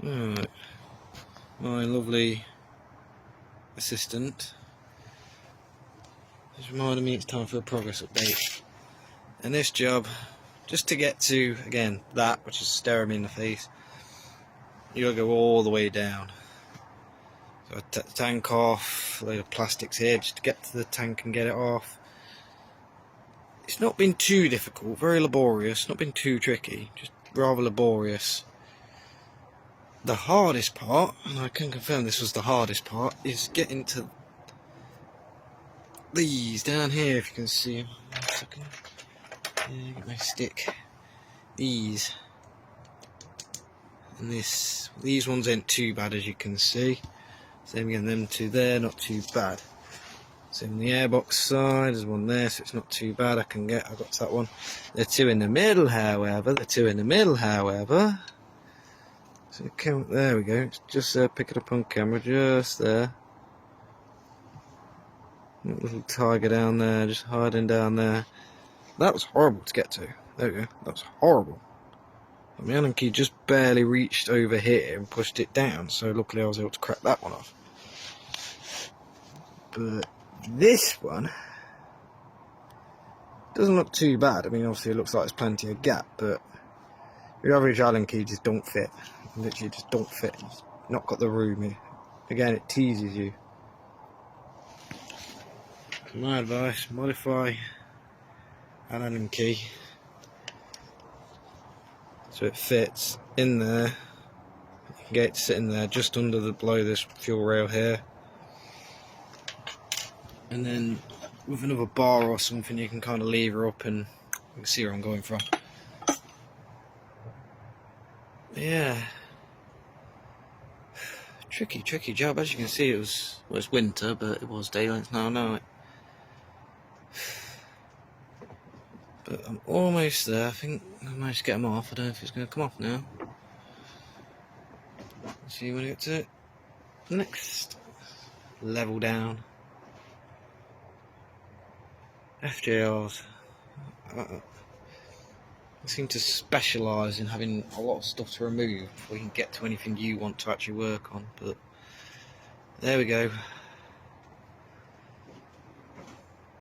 Right. My lovely assistant just reminded me it's time for a progress update. And this job, just to get to, again, that which is staring me in the face, you gotta go all the way down. So I take the tank off, a load of plastics here just to get to the tank and get it off. It's not been too difficult, very laborious, not been too tricky, just rather laborious. The hardest part, and I can confirm this was the hardest part, is getting to these down here, if you can see them. 1 second. Yeah, get my stick. These. And this. These ones ain't too bad, as you can see. Same again, them two there, not too bad. Same on the airbox side, there's one there, so it's not too bad. I got to that one. The two in the middle, however. So there we go. It's just there, pick it up on camera, just there. Little tiger down there, just hiding down there. That was horrible to get to. There we go. That was horrible. But my Allen key just barely reached over here and pushed it down, so luckily I was able to crack that one off. But this one doesn't look too bad. I mean, obviously it looks like there's plenty of gap, but your average Allen key just don't fit. Literally just don't fit. It's not got the room here. Again, it teases you. My advice, modify an Allen key so it fits in there. You can get it to sit in there just below this fuel rail here, and then with another bar or something you can kind of lever up, and you can see where I'm going from. Yeah, tricky job. As you can see, it's winter, but it was daylight. It's now night. But I'm almost there. I think I managed to get them off. I don't know if it's going to come off now. Let's see when I get to it. Next level down. FJRs. I seem to specialise in having a lot of stuff to remove before you can get to anything you want to actually work on. But there we go.